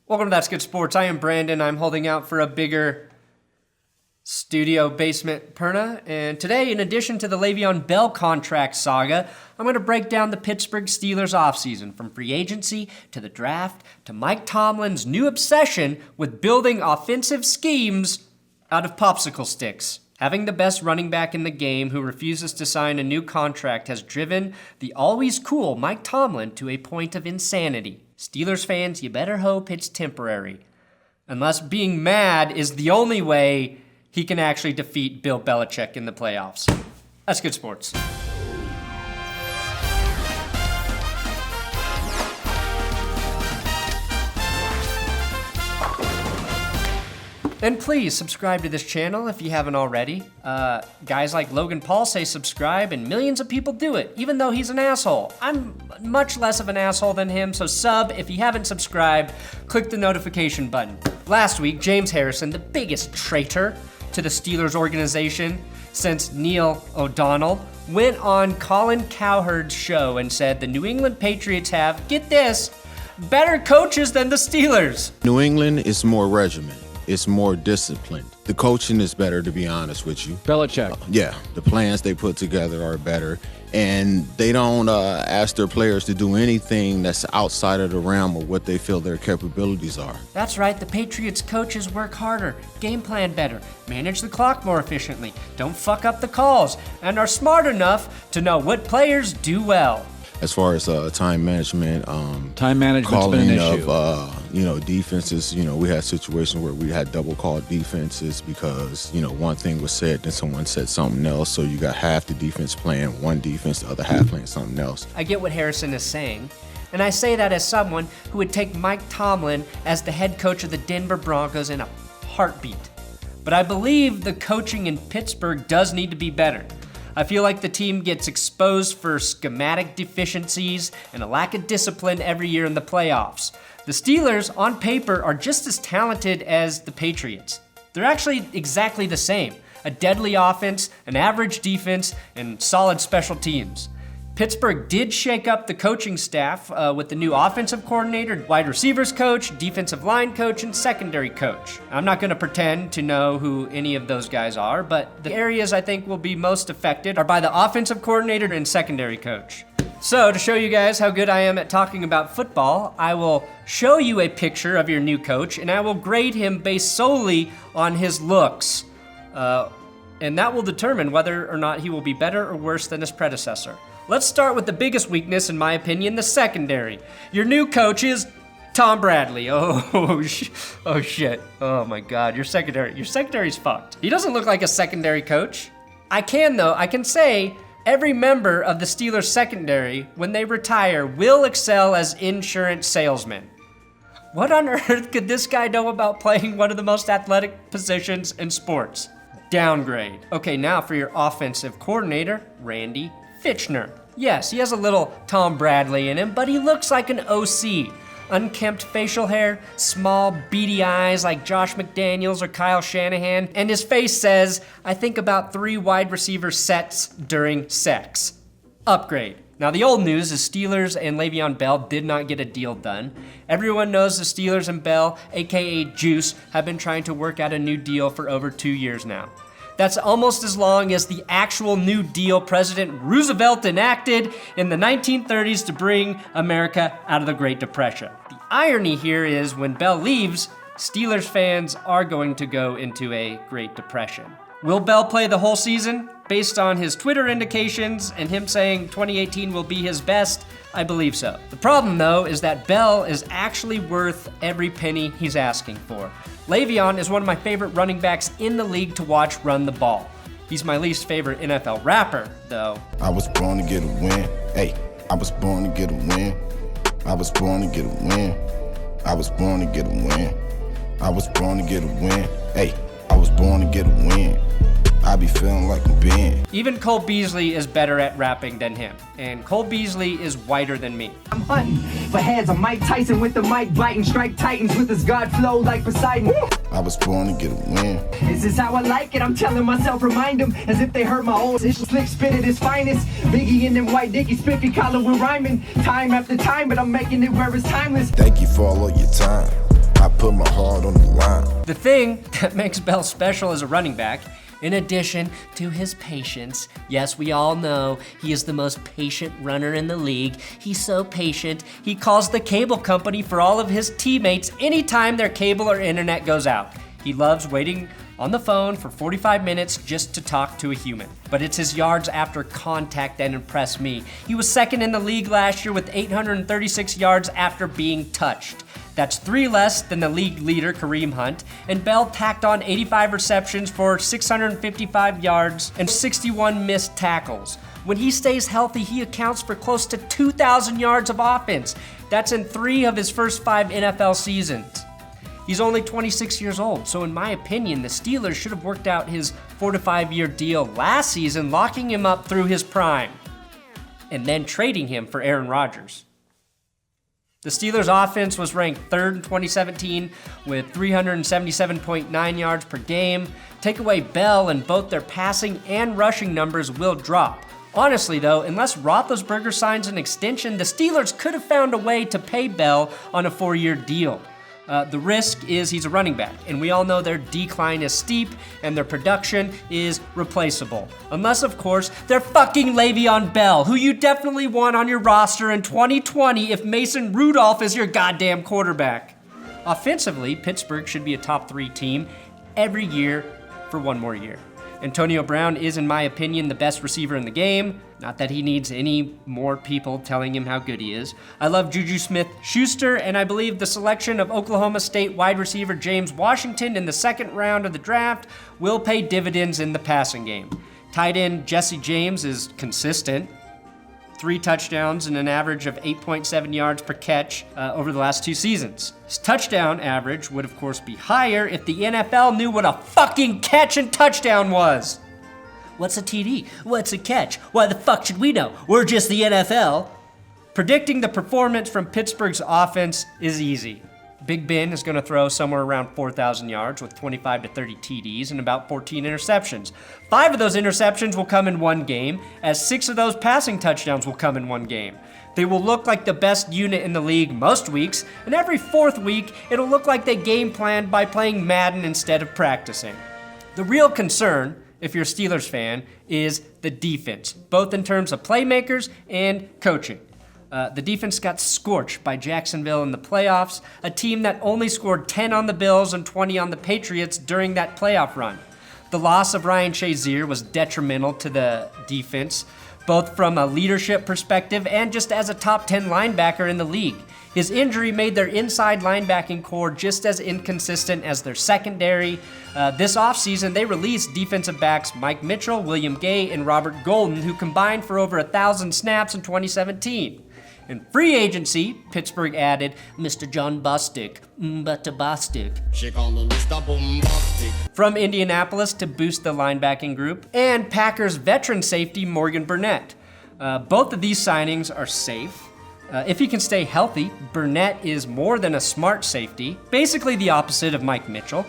Welcome to That's Good Sports. I am Brandon. I'm holding out for a bigger studio basement perna. And today, in addition to the LeVeon Bell contract saga, I'm going to break down the Pittsburgh Steelers offseason, from free agency to the draft to Mike Tomlin's new obsession with building offensive schemes out of popsicle sticks. Having the best running back in the game who refuses to sign a new contract has driven the always cool Mike Tomlin to a point of insanity. Steelers fans, you better hope it's temporary. Unless being mad is the only way he can actually defeat Bill Belichick in the playoffs. That's good sports. And please subscribe to this channel if you haven't already. Guys like Logan Paul say subscribe, and millions of people do it, even though he's an asshole. I'm much less of an asshole than him, so sub if you haven't subscribed. Click the notification button. Last week, James Harrison, the biggest traitor to the Steelers organization since Neil O'Donnell, went on Colin Cowherd's show and said the New England Patriots have, get this, better coaches than the Steelers. New England is more regiment. It's more disciplined. The coaching is better, to be honest with you. Belichick. Yeah, the plans they put together are better, and they don't ask their players to do anything that's outside of the realm of what they feel their capabilities are. That's right, the Patriots coaches work harder, game plan better, manage the clock more efficiently, don't fuck up the calls, and are smart enough to know what players do well. As far as time management, time management's been an issue. Of defenses. We had situations where we had double call defenses because one thing was said, then someone said something else. So you got half the defense playing one defense, the other half playing something else. I get what Harrison is saying, and I say that as someone who would take Mike Tomlin as the head coach of the Denver Broncos in a heartbeat. But I believe the coaching in Pittsburgh does need to be better. I feel like the team gets exposed for schematic deficiencies and a lack of discipline every year in the playoffs. The Steelers, on paper, are just as talented as the Patriots. They're actually exactly the same. A deadly offense, an average defense, and solid special teams. Pittsburgh did shake up the coaching staff with the new offensive coordinator, wide receivers coach, defensive line coach, and secondary coach. I'm not going to pretend to know who any of those guys are, but the areas I think will be most affected are by the offensive coordinator and secondary coach. So, to show you guys how good I am at talking about football, I will show you a picture of your new coach, and I will grade him based solely on his looks. And that will determine whether or not he will be better or worse than his predecessor. Let's start with the biggest weakness, in my opinion, the secondary. Your new coach is Tom Bradley. Oh shit. Oh my God, your secondary's fucked. He doesn't look like a secondary coach. I can say every member of the Steelers secondary, when they retire, will excel as insurance salesmen. What on earth could this guy know about playing one of the most athletic positions in sports? Downgrade. Okay, now for your offensive coordinator, Randy Fitchner. Yes, he has a little Tom Bradley in him, but he looks like an OC. Unkempt facial hair, small beady eyes like Josh McDaniels or Kyle Shanahan, and his face says, I think about 3 wide receiver sets during sex. Upgrade. Now the old news is Steelers and LeVeon Bell did not get a deal done. Everyone knows the Steelers and Bell, aka Juice, have been trying to work out a new deal for over 2 years now. That's almost as long as the actual New Deal President Roosevelt enacted in the 1930s to bring America out of the Great Depression. The irony here is when Bell leaves, Steelers fans are going to go into a Great Depression. Will Bell play the whole season? Based on his Twitter indications and him saying 2018 will be his best, I believe so. The problem, though, is that Bell is actually worth every penny he's asking for. LeVeon is one of my favorite running backs in the league to watch run the ball. He's my least favorite NFL rapper, though. I was born to get a win. Hey, I was born to get a win. I was born to get a win. I was born to get a win. I was born to get a win. Hey, I was born to get a win. I be feeling like I'm Ben. Even Cole Beasley is better at rapping than him, and Cole Beasley is whiter than me. I'm hunting for heads. I'm Mike Tyson with the mic biting, strike titans with his God flow like Poseidon. I was born to get a win. This is how I like it. I'm telling myself, remind them as if they heard my old slick spit at his finest. Biggie and them white Dickie spiffy collar with rhyming time after time, but I'm making it where it's timeless. Thank you for all of your time. put my heart on the line. The thing that makes Bell special as a running back, in addition to his patience, yes, we all know he is the most patient runner in the league. He's so patient, he calls the cable company for all of his teammates anytime their cable or internet goes out. He loves waiting on the phone for 45 minutes just to talk to a human. But it's his yards after contact that impress me. He was second in the league last year with 836 yards after being touched. That's 3 less than the league leader, Kareem Hunt, and Bell tacked on 85 receptions for 655 yards and 61 missed tackles. When he stays healthy, he accounts for close to 2,000 yards of offense. That's in 3 of his first 5 NFL seasons. He's only 26 years old, so in my opinion, the Steelers should have worked out his 4 to 5 year deal last season, locking him up through his prime, and then trading him for Aaron Rodgers. The Steelers' offense was ranked 3rd in 2017 with 377.9 yards per game. Take away Bell, and both their passing and rushing numbers will drop. Honestly, though, unless Roethlisberger signs an extension, the Steelers could have found a way to pay Bell on a 4-year deal. The risk is he's a running back, and we all know their decline is steep and their production is replaceable. Unless, of course, they're fucking LeVeon Bell, who you definitely want on your roster in 2020 if Mason Rudolph is your goddamn quarterback. Offensively, Pittsburgh should be a top 3 team every year for 1 more year. Antonio Brown is, in my opinion, the best receiver in the game. Not that he needs any more people telling him how good he is. I love JuJu Smith Schuster, and I believe the selection of Oklahoma State wide receiver James Washington in the 2nd round of the draft will pay dividends in the passing game. Tight end Jesse James is consistent. 3 touchdowns and an average of 8.7 yards per catch over the last 2 seasons. His touchdown average would, of course, be higher if the NFL knew what a fucking catch and touchdown was. What's a TD? What's a catch? Why the fuck should we know? We're just the NFL. Predicting the performance from Pittsburgh's offense is easy. Big Ben is going to throw somewhere around 4,000 yards with 25 to 30 TDs and about 14 interceptions. 5 of those interceptions will come in 1 game, as 6 of those passing touchdowns will come in 1 game. They will look like the best unit in the league most weeks, and every 4th week, it'll look like they game planned by playing Madden instead of practicing. The real concern, if you're a Steelers fan, is the defense, both in terms of playmakers and coaching. The defense got scorched by Jacksonville in the playoffs, a team that only scored 10 on the Bills and 20 on the Patriots during that playoff run. The loss of Ryan Shazier was detrimental to the defense, both from a leadership perspective and just as a top 10 linebacker in the league. His injury made their inside linebacking core just as inconsistent as their secondary. This offseason, they released defensive backs Mike Mitchell, William Gay, and Robert Golden, who combined for over 1,000 snaps in 2017. In free agency, Pittsburgh added Mr. Jon Bostic, She called me Mr. Bombastic. from Indianapolis to boost the linebacking group, and Packers veteran safety Morgan Burnett. Both of these signings are safe. If he can stay healthy, Burnett is more than a smart safety, basically the opposite of Mike Mitchell.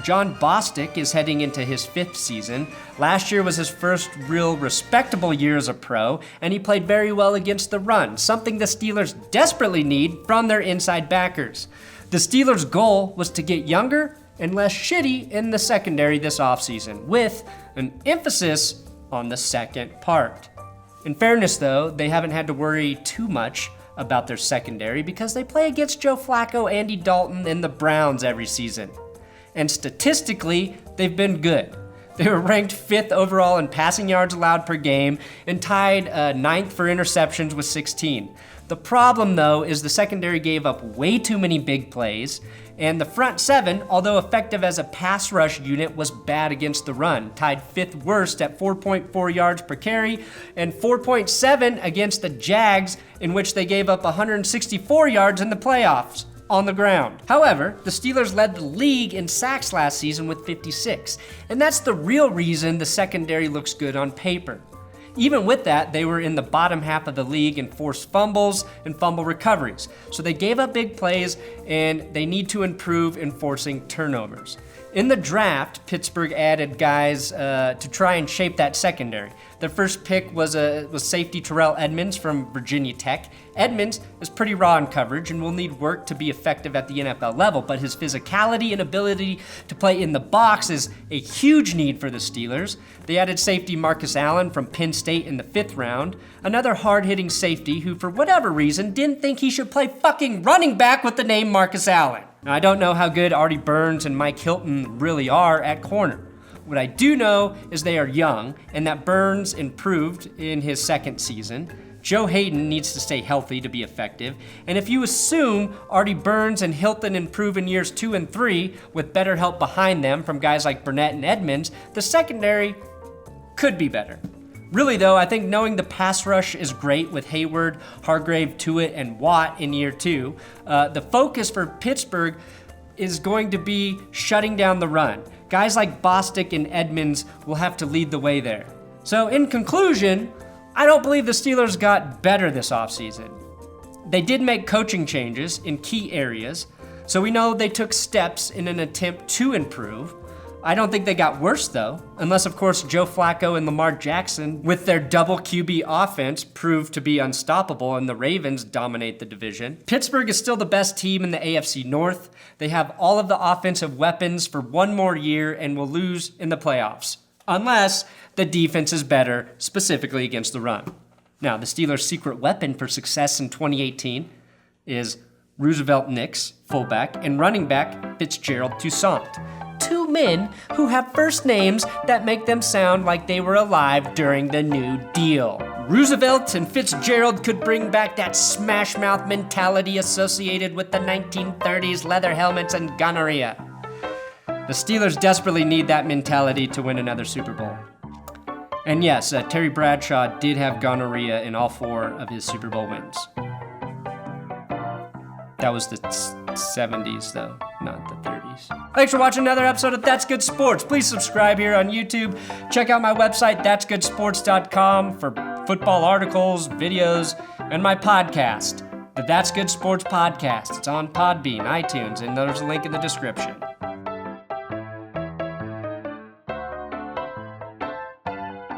Jon Bostic is heading into his 5th season. Last year was his first real respectable year as a pro, and he played very well against the run, something the Steelers desperately need from their inside backers. The Steelers' goal was to get younger and less shitty in the secondary this offseason, with an emphasis on the second part. In fairness, though, they haven't had to worry too much about their secondary because they play against Joe Flacco, Andy Dalton, and the Browns every season. And statistically, they've been good. They were ranked 5th overall in passing yards allowed per game and tied 9th for interceptions with 16. The problem, though, is the secondary gave up way too many big plays, and the front 7, although effective as a pass rush unit, was bad against the run, tied 5th worst at 4.4 yards per carry and 4.7 against the Jags, in which they gave up 164 yards in the playoffs on the ground. However, the Steelers led the league in sacks last season with 56, and that's the real reason the secondary looks good on paper. Even with that, they were in the bottom half of the league in forced fumbles and fumble recoveries. So they gave up big plays, and they need to improve in forcing turnovers. In the draft, Pittsburgh added guys to try and shape that secondary. Their first pick was safety Terrell Edmunds from Virginia Tech. Edmunds is pretty raw in coverage and will need work to be effective at the NFL level, but his physicality and ability to play in the box is a huge need for the Steelers. They added safety Marcus Allen from Penn State in the 5th round, another hard-hitting safety who, for whatever reason, didn't think he should play fucking running back with the name Marcus Allen. Now, I don't know how good Artie Burns and Mike Hilton really are at corner. What I do know is they are young and that Burns improved in his 2nd season. Joe Hayden needs to stay healthy to be effective. And if you assume Artie Burns and Hilton improve in years 2 and 3 with better help behind them from guys like Burnett and Edmunds, the secondary could be better. Really though, I think knowing the pass rush is great with Heyward, Hargrave, Tuitt, and Watt in year 2. The focus for Pittsburgh is going to be shutting down the run. Guys like Bostic and Edmunds will have to lead the way there. So in conclusion, I don't believe the Steelers got better this offseason. They did make coaching changes in key areas, so we know they took steps in an attempt to improve. I don't think they got worse though, unless of course Joe Flacco and Lamar Jackson with their double QB offense prove to be unstoppable and the Ravens dominate the division. Pittsburgh is still the best team in the AFC North. They have all of the offensive weapons for one more year and will lose in the playoffs, unless the defense is better, specifically against the run. Now, the Steelers' secret weapon for success in 2018 is Roosevelt Nix, fullback, and running back Fitzgerald Toussaint. 2 men who have first names that make them sound like they were alive during the New Deal. Roosevelt and Fitzgerald could bring back that smash mouth mentality associated with the 1930s leather helmets and gonorrhea. The Steelers desperately need that mentality to win another Super Bowl. And yes, Terry Bradshaw did have gonorrhea in all 4 of his Super Bowl wins. That was the 70s though, not the 30s. Thanks for watching another episode of That's Good Sports. Please subscribe here on YouTube. Check out my website, ThatsGoodSports.com, for football articles, videos, and my podcast, the That's Good Sports Podcast. It's on Podbean, iTunes, and there's a link in the description.